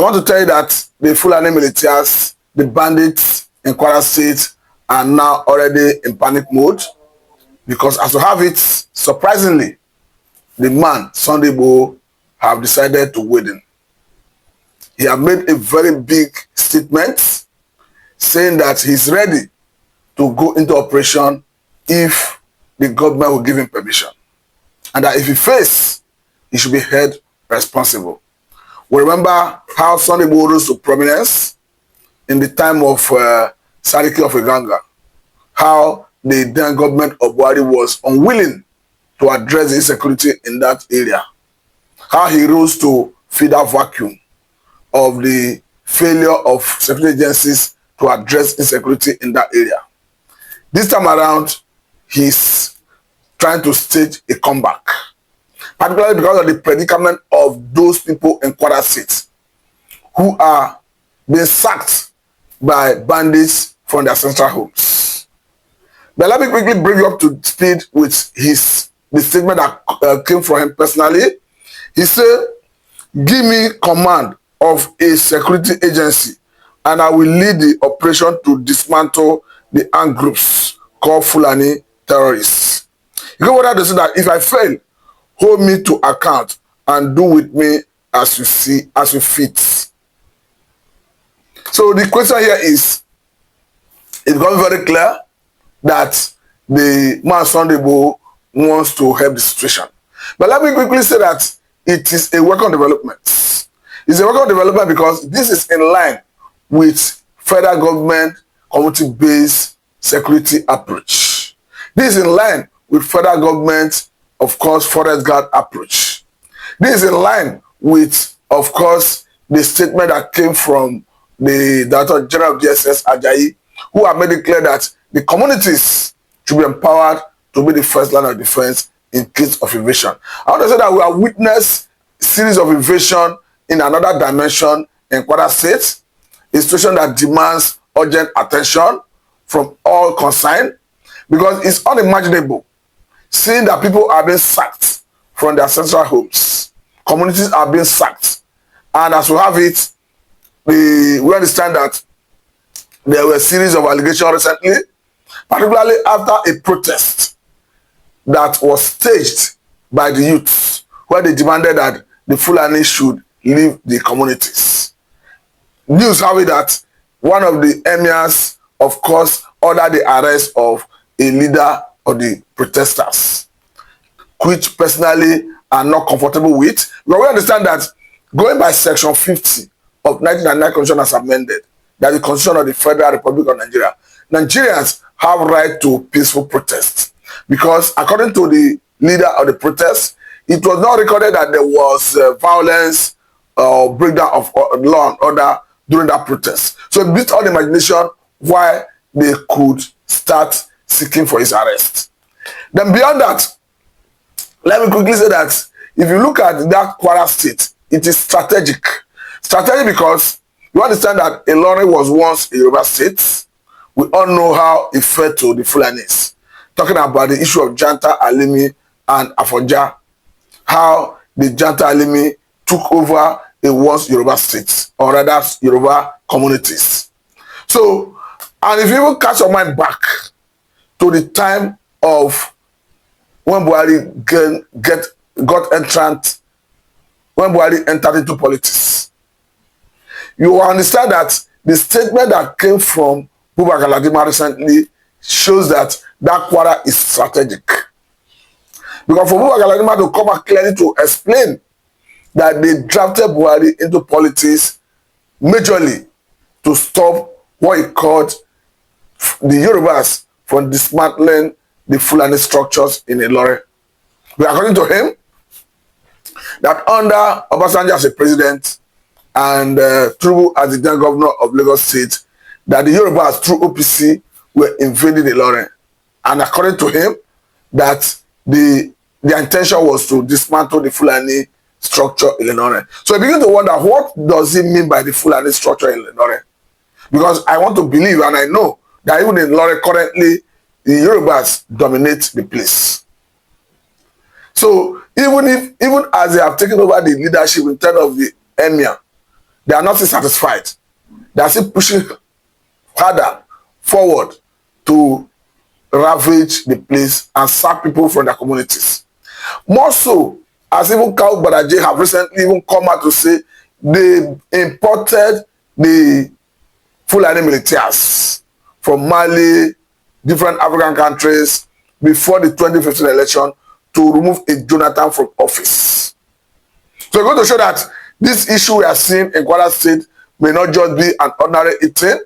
I want to tell you that the Fulani militias, the bandits in Kwara State are now already in panic mode because as we have it, surprisingly, the man, Sunday Igboho, have decided to wade in. He has made a very big statement saying that he's ready to go into operation if the government will give him permission. And that if he fails, he should be held responsible. We remember how Sunday Igboho rose to prominence in the time of Sariki of Iganga, how the then government of Buhari was unwilling to address the insecurity in that area, how he rose to fill that vacuum of the failure of security agencies to address insecurity in that area. This time around, he's trying to stage a comeback, particularly because of the predicament of those people in Kwara State who are being sacked by bandits from their central homes. But let me quickly bring you up to speed with the statement that came from him personally. He said, "Give me command of a security agency and I will lead the operation to dismantle the armed groups called Fulani terrorists." You go further to say that if I fail, hold me to account and do with me as you see, as you fit. So the question here is, it's becoming very clear that the man Sunday Igboho wants to help the situation. But let me quickly say that it is a welcome development. It's a welcome development because this is in line with federal government community-based security approach. This is in line with federal government, of course, forest guard approach. This is in line with, of course, the statement that came from the Director General of DSS, Ajayi, who have made it clear that the communities should be empowered to be the first line of defense in case of invasion. I want to say that we have witnessed a series of invasion in another dimension in Kwara State, a situation that demands urgent attention from all concerned, because it's unimaginable seeing that people are being sacked from their central homes. Communities are being sacked. And as we have it, we understand that there were a series of allegations recently, particularly after a protest that was staged by the youths, where they demanded that the Fulani should leave the communities. News have it that one of the emirs, of course, ordered the arrest of a leader of the protesters, which personally are not comfortable with. But we understand that going by Section 50 of 1999 Constitution as amended, that the Constitution of the Federal Republic of Nigeria, Nigerians have right to peaceful protest. Because according to the leader of the protest, it was not recorded that there was violence or breakdown of law and order during that protest. So it beats all the imagination why they could start seeking for his arrest. Then beyond that, let me quickly say that if you look at that Kwara State, it is strategic. Strategic because you understand that Ilorin was once a Yoruba state. We all know how it fell to the Fulanis. Talking about the issue of Janta, Alimi, and Afonja. How the Janta, Alimi took over a once Yoruba state, or rather Yoruba communities. So, and if you even catch your mind back to the time of when Buhari got entrant, when Buhari entered into politics, you will understand that the statement that came from Bubakar Ladima recently shows that Kwara is strategic. Because for Bubakar Ladima to come out clearly to explain that they drafted Buhari into politics majorly to stop what he called the Yorubas from dismantling the Fulani structures in Ilorin. But according to him, that under Obasanjo as a president and Tinubu as the then governor of Lagos State, that the Yorubas through OPC were invading Ilorin. And according to him, that the intention was to dismantle the Fulani structure in Ilorin. So I begin to wonder, what does he mean by the Fulani structure in Ilorin? Because I want to believe, and I know, that even in Ilorin currently, the Yorubas dominate the place. So even as they have taken over the leadership in terms of the emir, they are not still satisfied. They are still pushing harder forward to ravage the place and sack people from their communities. More so, as even Kau Badaje have recently even come out to say they imported the Fulani militias from Mali, different African countries before the 2015 election to remove a Jonathan from office. So we're going to show that this issue we are seeing in Kwara State may not just be an ordinary eating,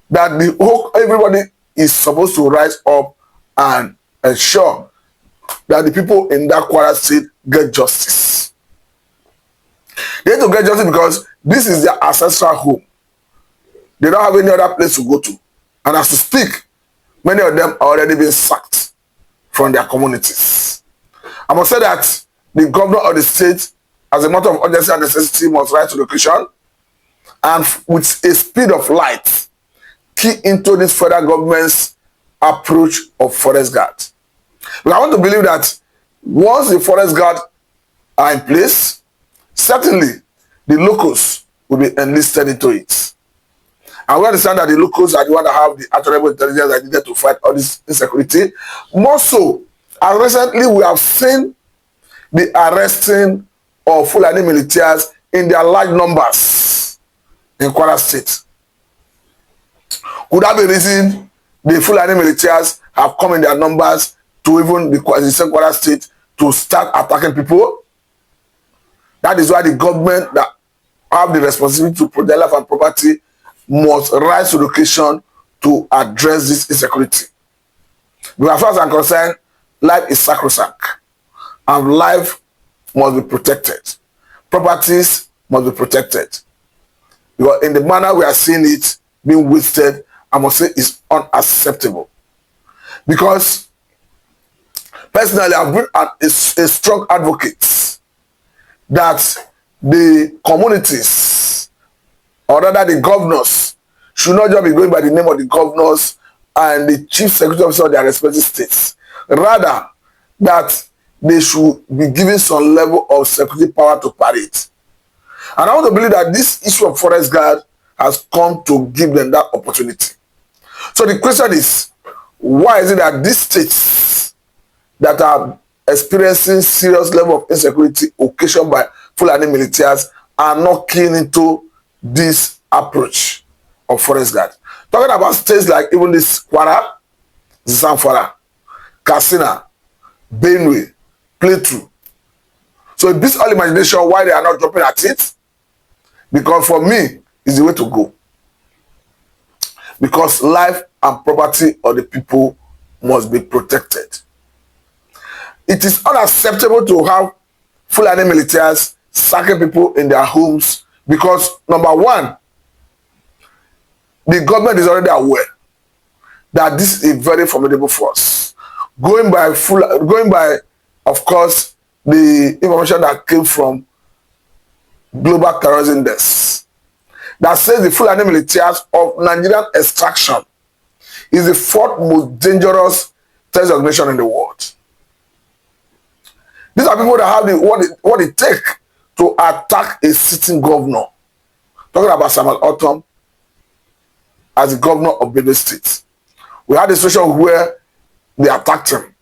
that the whole everybody is supposed to rise up and ensure that the people in that Kwara State get justice. They need to get justice because this is their ancestral home. They don't have any other place to go to. And as to speak, many of them are already being sacked from their communities. I must say that the governor of the state, as a matter of urgency and necessity, must rise to the occasion and with a speed of light, key into this federal government's approach of forest guard. But I want to believe that once the forest guard are in place, certainly the locals will be enlisted into it. And we understand that the locals are the ones that have the actionable intelligence that needed to fight all this insecurity. More so, as recently we have seen the arresting of Fulani militias in their large numbers in Kwara State. Could that be the reason the Fulani militias have come in their numbers to even the same Kwara State to start attacking people? That is why the government that have the responsibility to protect life and property must rise to the occasion to address this insecurity. Because as far as I'm concerned, life is sacrosanct and life must be protected. Properties must be protected. Because in the manner we are seeing it being wasted, I must say is unacceptable. Because personally, I've been a strong advocate that the communities, or rather the governors, should not just be going by the name of the governors and the chief security officer of their respective states. Rather, that they should be given some level of security power to parade. And I want to believe that this issue of forest guard has come to give them that opportunity. So the question is, why is it that these states that are experiencing serious level of insecurity occasioned by Fulani militias are not keen into this approach of forest guard? Talking about states like even this Kwara, Zamfara, Katsina, Benue, Plateau. So it beats all imagination why they are not jumping at it. Because for me, it's the way to go. Because life and property of the people must be protected. It is unacceptable to have Fulani militias sacking people in their homes because, number one, the government is already aware that this is a very formidable force. Going by, of course, the information that came from Global Terrorism Index that says the Fulani militias of Nigerian extraction is the fourth most dangerous terrorist organization in the world. These are people that have what it takes to attack a sitting governor. Talking about Samuel Otom as the governor of Benue State. We had a situation where they attacked him.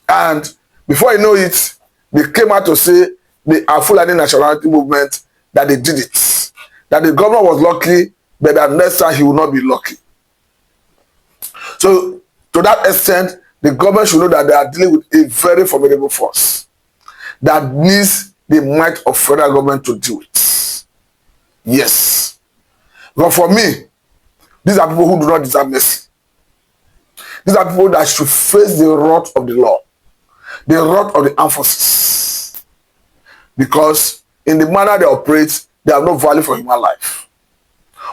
And before you know it, they came out to say the Fulani nationality movement that they did it. That the governor was lucky, but that next time he will not be lucky. So to that extent, the government should know that they are dealing with a very formidable force that needs the might of federal government to deal with. Yes. But for me, these are people who do not deserve mercy. These are people that should face the wrath of the law, the wrath of the armed forces. Because in the manner they operate, they have no value for human life.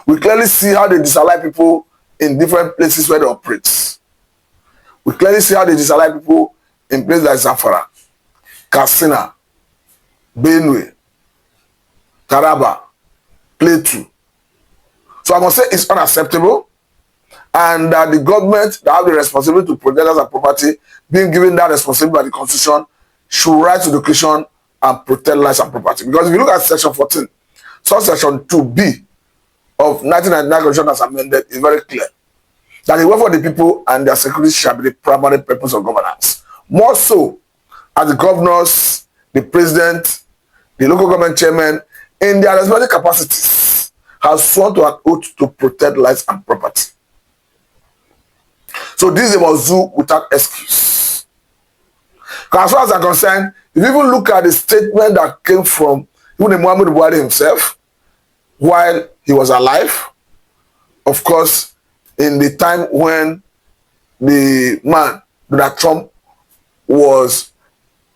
We clearly see how they disallow people in different places where they operate. We clearly see how they disallow people in places like Zamfara, Katsina, Benue, Taraba, Plateau. So I must say it's unacceptable, and that the government that have the responsibility to protect us and property, being given that responsibility by the Constitution, should rise to the occasion and protect lives and property. Because if you look at Section 14, subsection 2B of 1999 Constitution as amended is very clear that the welfare of the people and their security shall be the primary purpose of governance. More so, as the governors, the president, the local government chairman, in their respective capacities, have sworn to an oath to protect lives and property. So this they must do without excuse. Because as far as I'm concerned, if you even look at the statement that came from even Muhammad Buhari himself, while he was alive, of course, in the time when the man, Donald Trump, was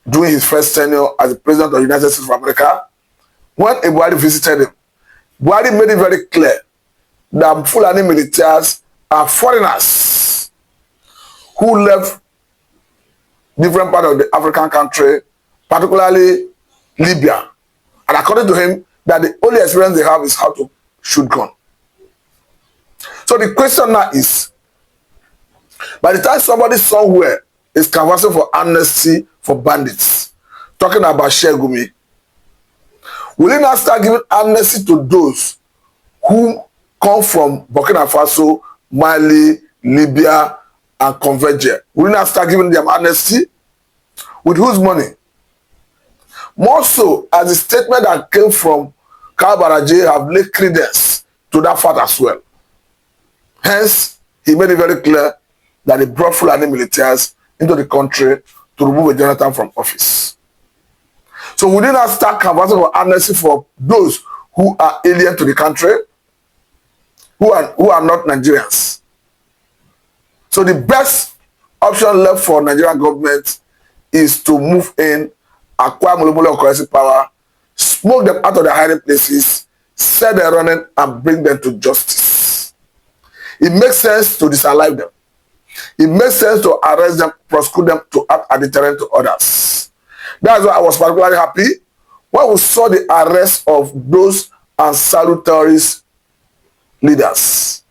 doing his first tenure as the president of the United States of America, when Buhari visited him, Buhari made it very clear that Fulani militias are foreigners who left different parts of the African country, particularly Libya. And according to him, that the only experience they have is how to shoot gun. So the question now is, by the time somebody somewhere is canvassing for amnesty for bandits, talking about Shegumi, will he now start giving amnesty to those who come from Burkina Faso, Mali, Libya, and converge? Will he now start giving them amnesty? With whose money? More so, as the statement that came from Kwara have laid credence to that fact as well. Hence, he made it very clear that he brought Fulani militias into the country to remove Jonathan from office. So we did not start canvassing for amnesty for those who are alien to the country, who are not Nigerians. So the best option left for Nigerian government is to move in, acquire monopoly currency power, smoke them out of their hiding places, set them running, and bring them to justice. It makes sense to disallow them. It makes sense to arrest them, prosecute them, to act as deterrent to others. That's why I was particularly happy when we saw the arrest of those Ansaru terrorist leaders.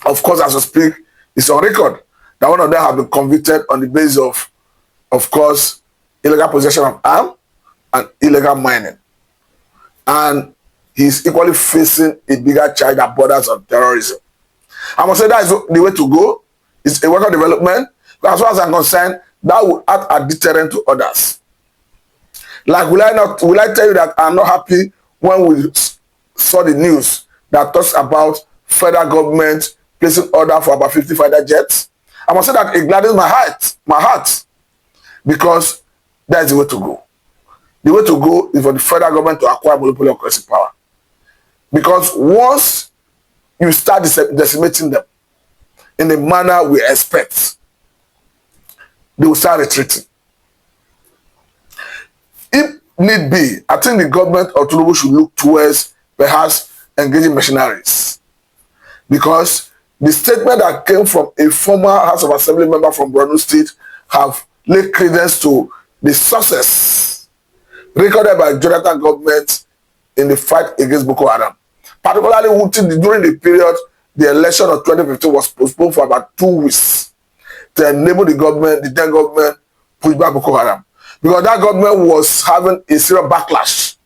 Of course, as we speak, it's on record that one of them have been convicted on the basis of course, illegal possession of arms and illegal mining. And he's equally facing a bigger charge that borders on terrorism. I must say that is the way to go. It's a welcome development. But as far as I'm concerned, that will act as deterrent to others. Like, will I tell you that I'm not happy when we saw the news that talks about federal government placing order for about 50 fighter jets? I must say that it gladdens my heart, because that is the way to go. The way to go is for the federal government to acquire monopoly of currency power. Because once you start decimating them in the manner we expect, they will start retreating. If need be, I think the government of Tinubu should look towards perhaps engaging mercenaries. Because the statement that came from a former House of Assembly member from Borno State have laid credence to the success recorded by Jonathan government in the fight against Boko Haram. Particularly during the period the election of 2015 was postponed for about 2 weeks to enable the then government, push back Boko Haram. Because that government was having a serious backlash,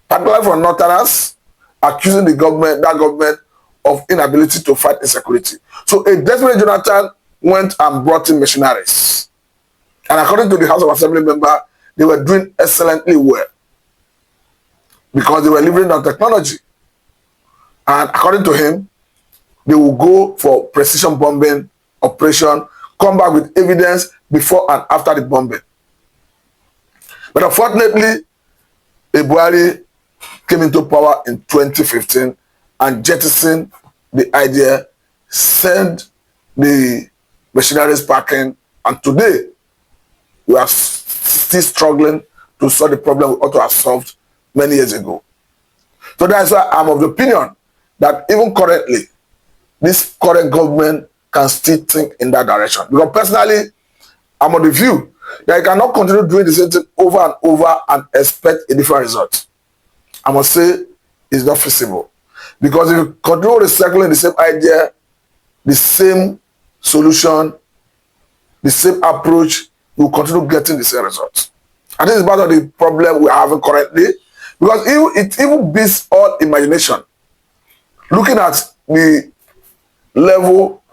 particularly from Northerners, accusing that government of inability to fight insecurity. So a desperate Jonathan went and brought in missionaries. And according to the House of Assembly member, they were doing excellently well because they were leveraging on technology. And according to him, they will go for precision bombing operation, come back with evidence before and after the bombing. But unfortunately, Buhari came into power in 2015 and jettisoned the idea, sent the machineries packing, and today we are still struggling to solve the problem we ought to have solved many years ago. So that's why I'm of the opinion that even currently, this current government can still think in that direction. Because personally, I'm of the view that you cannot continue doing the same thing over and over and expect a different result. I must say it's not feasible. Because if you continue recycling the same idea, the same solution, the same approach, you will continue getting the same results. And this is part of the problem we are having currently, Because it even beats all imagination. Looking at the level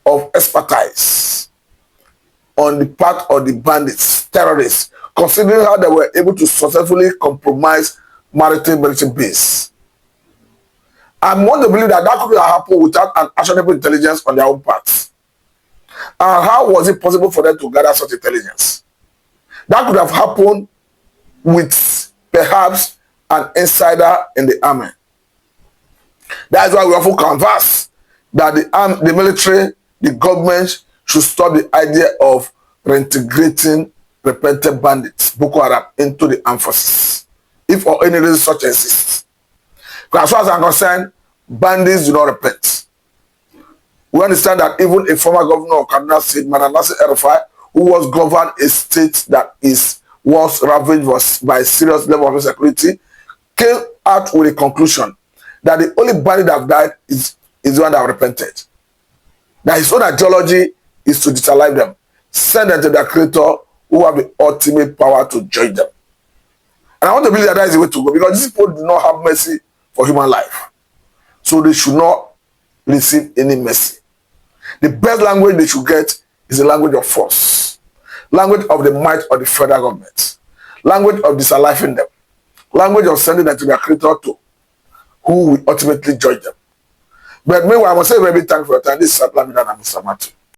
of expertise on the part of the bandits, terrorists, considering how they were able to successfully compromise maritime military base. I want to believe that that could have happened without an actionable intelligence on their own part. And how was it possible for them to gather such intelligence? That could have happened with perhaps an insider in the army. That is why we often converse that the military, the government should stop the idea of reintegrating repentant bandits, Boko Haram, into the armed forces, if for any reason such exists. Because as far as I'm concerned, bandits do not repent. We understand that even a former governor of Kaduna State, Mananasi Erufai, who was governed a state that was ravaged by serious level of insecurity, came out with a conclusion that the only bandit that have died is the one that have repented. That his own ideology is to disalive them, send them to their creator who have the ultimate power to judge them. And I want to believe that is the way to go, because these people do not have mercy for human life. So they should not receive any mercy. The best language they should get is the language of force, language of the might of the federal government, language of disaliving them, language of sending them to their creator to who will ultimately judge them. But meanwhile, I must say very thankful for your time. This is Saplamina and Mr. Matthew.